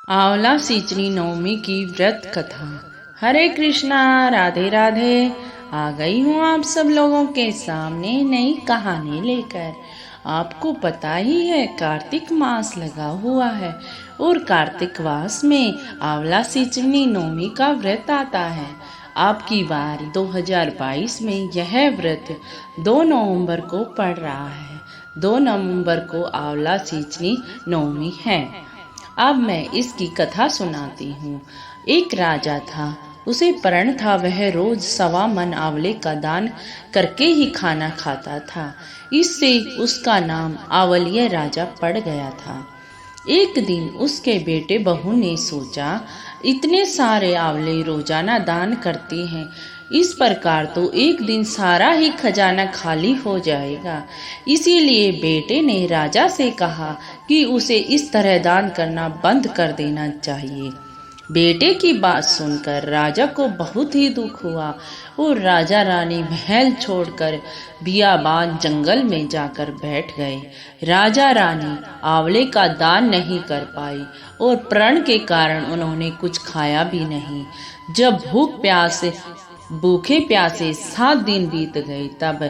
आंवला सिंचनी नवमी की व्रत कथा। हरे कृष्णा, राधे राधे। आ गई हूँ आप सब लोगों के सामने नई कहानी लेकर। आपको पता ही है कार्तिक मास लगा हुआ है और कार्तिक मास में आंवला सिंचनी नवमी का व्रत आता है। आपकी बार 2022 में यह व्रत 2 नवंबर को पड़ रहा है। 2 नवंबर को आंवला सिंचनी नवमी है। अब मैं इसकी कथा सुनाती हूँ। एक राजा था, उसे प्रण था, वह रोज 1.25 मन आंवले का दान करके ही खाना खाता था। इससे उसका नाम आंवलीय राजा पड़ गया था। एक दिन उसके बेटे बहू ने सोचा, इतने सारे आंवले रोजाना दान करते हैं, इस प्रकार तो एक दिन सारा ही खजाना खाली हो जाएगा। इसीलिए बेटे ने राजा से कहा कि उसे इस तरह दान करना बंद कर देना चाहिए। बेटे की बात सुनकर राजा को बहुत ही दुख हुआ और राजा रानी महल छोड़कर बियाबान जंगल में जाकर बैठ गए। राजा रानी आंवले का दान नहीं कर पाई और प्रण के कारण उन्होंने कुछ खाया भी नहीं। जब भूखे प्यासे 7 दिन बीत गए, तब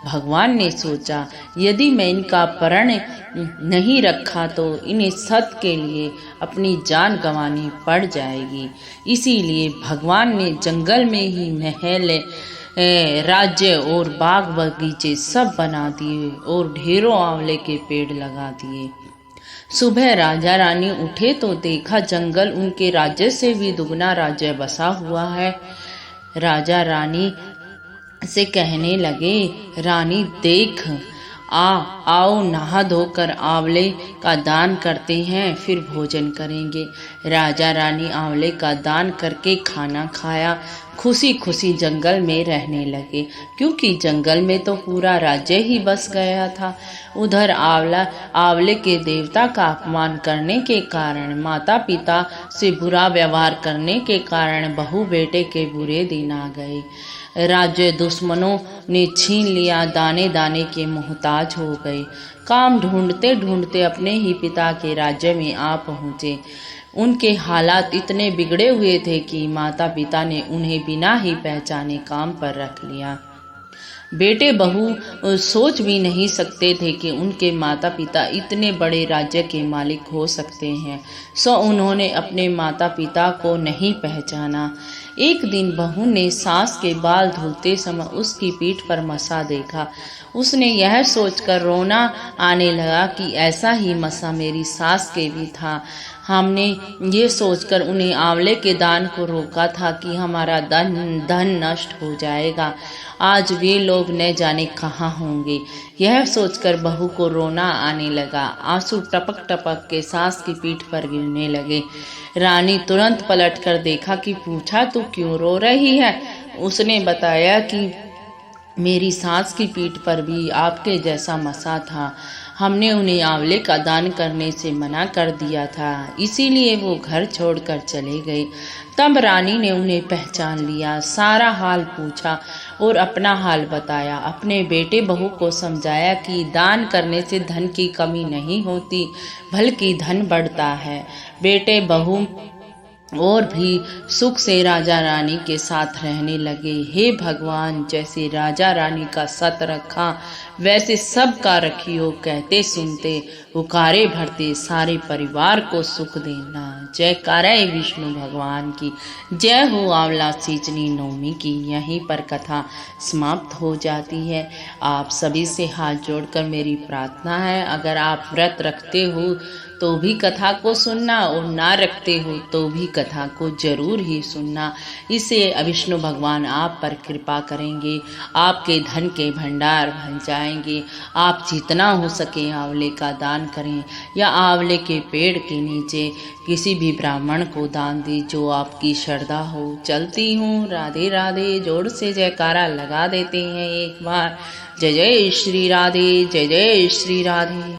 भगवान ने सोचा, यदि मैं इनका प्रण नहीं रखा तो इन्हें सत के लिए अपनी जान गंवानी पड़ जाएगी। इसीलिए भगवान ने जंगल में ही महल, राज्य और बाग बगीचे सब बना दिए और ढेरों आंवले के पेड़ लगा दिए। सुबह राजा रानी उठे तो देखा जंगल उनके राज्य से भी दुगना राज्य बसा हुआ है। राजा रानी से कहने लगे, रानी देख, आओ नहा धोकर आंवले का दान करते हैं, फिर भोजन करेंगे। राजा रानी आंवले का दान करके खाना खाया, खुशी खुशी जंगल में रहने लगे, क्योंकि जंगल में तो पूरा राज्य ही बस गया था। उधर आंवले के देवता का अपमान करने के कारण, माता पिता से बुरा व्यवहार करने के कारण बहू बेटे के बुरे दिन आ गए। राज्य दुश्मनों ने छीन लिया, दाने दाने के मोहताज हो गए। काम ढूंढते ढूंढते अपने ही पिता के राज्य में आ पहुँचे। उनके हालात इतने बिगड़े हुए थे कि माता पिता ने उन्हें बिना ही पहचाने काम पर रख लिया। बेटे बहू सोच भी नहीं सकते थे कि उनके माता पिता इतने बड़े राज्य के मालिक हो सकते हैं, सो उन्होंने अपने माता पिता को नहीं पहचाना। एक दिन बहू ने सास के बाल धुलते समय उसकी पीठ पर मसा देखा। उसने यह सोचकर रोना आने लगा कि ऐसा ही मसा मेरी सास के भी था। हमने ये सोचकर उन्हें आंवले के दान को रोका था कि हमारा धन नष्ट हो जाएगा। आज वे लोग न जाने कहाँ होंगे। यह सोचकर बहू को रोना आने लगा। आंसू टपक टपक के सास की पीठ पर गिरने लगे। रानी तुरंत पलट कर देखा कि पूछा, तू क्यों रो रही है? उसने बताया कि मेरी सास की पीठ पर भी आपके जैसा मसा था। हमने उन्हें आंवले का दान करने से मना कर दिया था, इसीलिए वो घर छोड़कर चले गए। तब रानी ने उन्हें पहचान लिया, सारा हाल पूछा और अपना हाल बताया। अपने बेटे बहू को समझाया कि दान करने से धन की कमी नहीं होती, बल्कि धन बढ़ता है। बेटे बहू और भी सुख से राजा रानी के साथ रहने लगे। हे भगवान, जैसे राजा रानी का सत रखा वैसे सबका रखियो, कहते सुनते हुकारे भरते सारे परिवार को सुख देना। जयकारा विष्णु भगवान की जय हो। आंवला सिंचनी नवमी की यहीं पर कथा समाप्त हो जाती है। आप सभी से हाथ जोड़कर मेरी प्रार्थना है, अगर आप व्रत रखते हो तो भी कथा को सुनना और ना रखते हो तो भी कथा को जरूर ही सुनना। इससे विष्णु भगवान आप पर कृपा करेंगे, आपके धन के भंडार भर जाएंगे। आप जितना हो सके आंवले का दान करें या आंवले के पेड़ के नीचे किसी भी ब्राह्मण को दान दी, जो आपकी श्रद्धा हो। चलती हूँ, राधे राधे। जोर से जयकारा लगा देते हैं एक बार। जय जय श्री राधे, जय जय श्री राधे।